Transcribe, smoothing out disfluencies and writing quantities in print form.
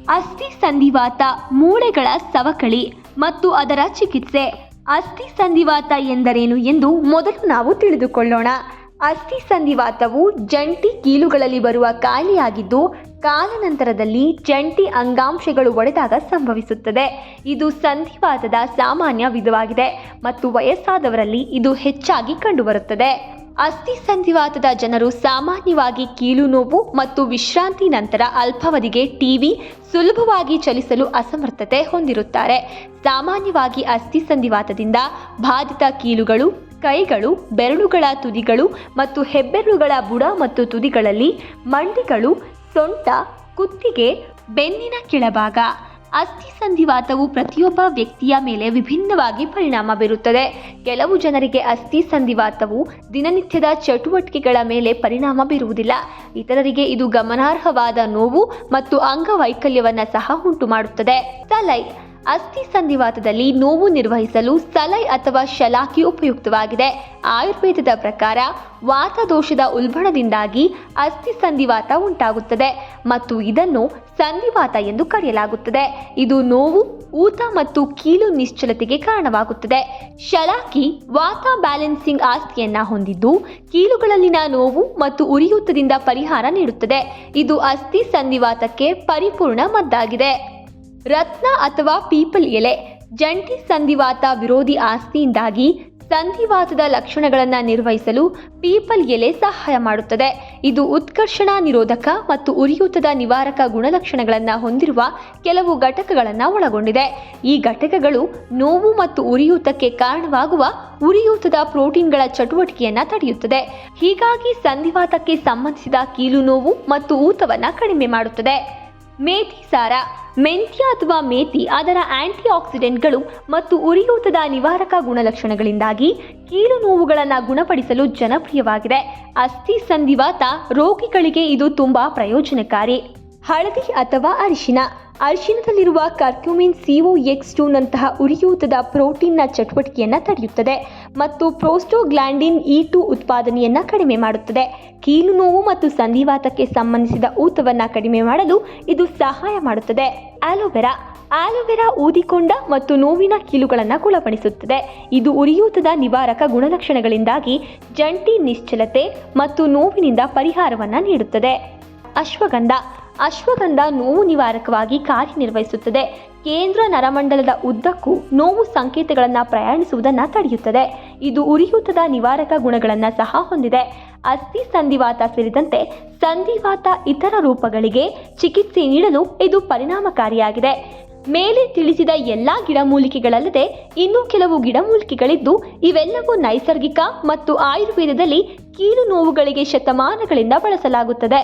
ಅಸ್ಥಿ ಸಂಧಿವಾತ ಮೂಳೆಗಳ ಸವಕಳಿ ಮತ್ತು ಅದರ ಚಿಕಿತ್ಸೆ. ಅಸ್ಥಿ ಸಂಧಿವಾತ ಎಂದರೇನು ಎಂದು ಮೊದಲು ನಾವು ತಿಳಿದುಕೊಳ್ಳೋಣ. ಅಸ್ಥಿ ಸಂಧಿವಾತವು ಜಂಟಿ ಕೀಲುಗಳಲ್ಲಿ ಬರುವ ಕಾಯಿಲೆಯಾಗಿದ್ದು ಕಾಲಾನಂತರದಲ್ಲಿ ಜಂಟಿ ಅಂಗಾಂಶಗಳು ಒಡೆದಾಗ ಸಂಭವಿಸುತ್ತದೆ. ಇದು ಸಂಧಿವಾತದ ಸಾಮಾನ್ಯ ವಿಧವಾಗಿದೆ ಮತ್ತು ವಯಸ್ಸಾದವರಲ್ಲಿ ಇದು ಹೆಚ್ಚಾಗಿ ಕಂಡುಬರುತ್ತದೆ. ಅಸ್ಥಿ ಸಂಧಿವಾತದ ಜನರು ಸಾಮಾನ್ಯವಾಗಿ ಕೀಲು ನೋವು ಮತ್ತು ವಿಶ್ರಾಂತಿ ನಂತರ ಅಲ್ಪಾವಧಿಗೆ ಟಿವಿ ಸುಲಭವಾಗಿ ಚಲಿಸಲು ಅಸಮರ್ಥತೆ ಹೊಂದಿರುತ್ತಾರೆ. ಸಾಮಾನ್ಯವಾಗಿ ಅಸ್ಥಿ ಸಂಧಿವಾತದಿಂದ ಬಾಧಿತ ಕೀಲುಗಳು, ಕೈಗಳು, ಬೆರಳುಗಳ ತುದಿಗಳು ಮತ್ತು ಹೆಬ್ಬೆರಳುಗಳ ಬುಡ ಮತ್ತು ತುದಿಗಳಲ್ಲಿ, ಮಂಡಿಗಳು, ಸೊಂಟ, ಕುತ್ತಿಗೆ, ಬೆನ್ನಿನ ಕೆಳಭಾಗ. ಅಸ್ಥಿ ಸಂಧಿವಾತವು ಪ್ರತಿಯೊಬ್ಬ ವ್ಯಕ್ತಿಯ ಮೇಲೆ ವಿಭಿನ್ನವಾಗಿ ಪರಿಣಾಮ ಬೀರುತ್ತದೆ. ಕೆಲವು ಜನರಿಗೆ ಅಸ್ಥಿ ಸಂಧಿವಾತವು ದಿನನಿತ್ಯದ ಚಟುವಟಿಕೆಗಳ ಮೇಲೆ ಪರಿಣಾಮ ಬೀರುವುದಿಲ್ಲ. ಇತರರಿಗೆ ಇದು ಗಮನಾರ್ಹವಾದ ನೋವು ಮತ್ತು ಅಂಗವೈಕಲ್ಯವನ್ನು ಸಹ ಉಂಟು ಮಾಡುತ್ತದೆ. ತಲೈ. ಅಸ್ಥಿ ಸಂಧಿವಾತದಲ್ಲಿ ನೋವು ನಿರ್ವಹಿಸಲು ಸಲೈ ಅಥವಾ ಶಲಾಕಿ ಉಪಯುಕ್ತವಾಗಿದೆ. ಆಯುರ್ವೇದದ ಪ್ರಕಾರ ವಾತದೋಷದ ಉಲ್ಬಣದಿಂದಾಗಿ ಅಸ್ಥಿ ಸಂಧಿವಾತ ಉಂಟಾಗುತ್ತದೆ ಮತ್ತು ಇದನ್ನು ಸಂಧಿವಾತ ಎಂದು ಕರೆಯಲಾಗುತ್ತದೆ. ಇದು ನೋವು, ಊತ ಮತ್ತು ಕೀಲು ನಿಶ್ಚಲತೆಗೆ ಕಾರಣವಾಗುತ್ತದೆ. ಶಲಾಕಿ ವಾತ ಬ್ಯಾಲೆನ್ಸಿಂಗ್ ಆಸ್ತಿಯನ್ನ ಹೊಂದಿದ್ದು ಕೀಲುಗಳಲ್ಲಿನ ನೋವು ಮತ್ತು ಉರಿಯೂತದಿಂದ ಪರಿಹಾರ ನೀಡುತ್ತದೆ. ಇದು ಅಸ್ಥಿ ಸಂಧಿವಾತಕ್ಕೆ ಪರಿಪೂರ್ಣ ಮದ್ದಾಗಿದೆ. ರತ್ನ ಅಥವಾ ಪೀಪಲ್ ಎಲೆ. ಜಂಟಿ ಸಂಧಿವಾತ ವಿರೋಧಿ ಆಸ್ತಿಯಿಂದಾಗಿ ಸಂಧಿವಾತದ ಲಕ್ಷಣಗಳನ್ನು ನಿರ್ವಹಿಸಲು ಪೀಪಲ್ ಎಲೆ ಸಹಾಯ ಮಾಡುತ್ತದೆ. ಇದು ಉತ್ಕರ್ಷಣ ನಿರೋಧಕ ಮತ್ತು ಉರಿಯೂತದ ನಿವಾರಕ ಗುಣಲಕ್ಷಣಗಳನ್ನು ಹೊಂದಿರುವ ಕೆಲವು ಘಟಕಗಳನ್ನು ಒಳಗೊಂಡಿದೆ. ಈ ಘಟಕಗಳು ನೋವು ಮತ್ತು ಉರಿಯೂತಕ್ಕೆ ಕಾರಣವಾಗುವ ಉರಿಯೂತದ ಪ್ರೋಟೀನ್ಗಳ ಚಟುವಟಿಕೆಯನ್ನು ತಡೆಯುತ್ತದೆ. ಹೀಗಾಗಿ ಸಂಧಿವಾತಕ್ಕೆ ಸಂಬಂಧಿಸಿದ ಕೀಲು ನೋವು ಮತ್ತು ಊತವನ್ನು ಕಡಿಮೆ ಮಾಡುತ್ತದೆ. ಮೇಥಿ ಸಾರ. ಮೆಂತ್ಯ ಅಥವಾ ಮೇಥಿ ಅದರ ಆಂಟಿ ಆಕ್ಸಿಡೆಂಟ್ಗಳು ಮತ್ತು ಉರಿಯೂತದ ನಿವಾರಕ ಗುಣಲಕ್ಷಣಗಳಿಂದಾಗಿ ಕೀಲು ನೋವುಗಳನ್ನು ಗುಣಪಡಿಸಲು ಜನಪ್ರಿಯವಾಗಿದೆ. ಅಸ್ಥಿ ಸಂಧಿವಾತ ರೋಗಿಗಳಿಗೆ ಇದು ತುಂಬಾ ಪ್ರಯೋಜನಕಾರಿ. ಹಳದಿ ಅಥವಾ ಅರಿಶಿನ. ಅರಿಶಿನದಲ್ಲಿರುವ ಕರ್ಕ್ಯೂಮಿನ್ CO-X2 ನಂತಹ ಉರಿಯೂತದ ಪ್ರೋಟೀನ್ನ ಚಟುವಟಿಕೆಯನ್ನು ತಡೆಯುತ್ತದೆ ಮತ್ತು ಪ್ರೋಸ್ಟೋಗ್ಲಾಂಡಿನ್ E2 ಉತ್ಪಾದನೆಯನ್ನು ಕಡಿಮೆ ಮಾಡುತ್ತದೆ. ಕೀಲು ನೋವು ಮತ್ತು ಸಂಧಿವಾತಕ್ಕೆ ಸಂಬಂಧಿಸಿದ ಊತವನ್ನು ಕಡಿಮೆ ಮಾಡಲು ಇದು ಸಹಾಯ ಮಾಡುತ್ತದೆ. ಆಲೋವೆರಾ. ಆಲೋವೆರಾ ಊದಿಕೊಂಡ ಮತ್ತು ನೋವಿನ ಕೀಲುಗಳನ್ನು ಗುಣಪಡಿಸುತ್ತದೆ. ಇದು ಉರಿಯೂತದ ನಿವಾರಕ ಗುಣಲಕ್ಷಣಗಳಿಂದಾಗಿ ಜಂಟಿ ನಿಶ್ಚಲತೆ ಮತ್ತು ನೋವಿನಿಂದ ಪರಿಹಾರವನ್ನು ನೀಡುತ್ತದೆ. ಅಶ್ವಗಂಧ. ಅಶ್ವಗಂಧ ನೋವು ನಿವಾರಕವಾಗಿ ಕಾರ್ಯನಿರ್ವಹಿಸುತ್ತದೆ. ಕೇಂದ್ರ ನರಮಂಡಲದ ಉದ್ದಕ್ಕೂ ನೋವು ಸಂಕೇತಗಳನ್ನು ಪ್ರಯಾಣಿಸುವುದನ್ನು ತಡೆಯುತ್ತದೆ. ಇದು ಉರಿಯೂತದ ನಿವಾರಕ ಗುಣಗಳನ್ನು ಸಹ ಹೊಂದಿದೆ. ಅಸ್ಥಿ ಸಂಧಿವಾತ ಸೇರಿದಂತೆ ಸಂಧಿವಾತ ಇತರ ರೂಪಗಳಿಗೆ ಚಿಕಿತ್ಸೆ ನೀಡಲು ಇದು ಪರಿಣಾಮಕಾರಿಯಾಗಿದೆ. ಮೇಲೆ ತಿಳಿಸಿದ ಎಲ್ಲಾ ಗಿಡಮೂಲಿಕೆಗಳಲ್ಲದೆ ಇನ್ನೂ ಕೆಲವು ಗಿಡಮೂಲಿಕೆಗಳಿದ್ದು ಇವೆಲ್ಲವೂ ನೈಸರ್ಗಿಕ ಮತ್ತು ಆಯುರ್ವೇದದಲ್ಲಿ ಕೀಲು ನೋವುಗಳಿಗೆ ಶತಮಾನಗಳಿಂದ ಬಳಸಲಾಗುತ್ತದೆ.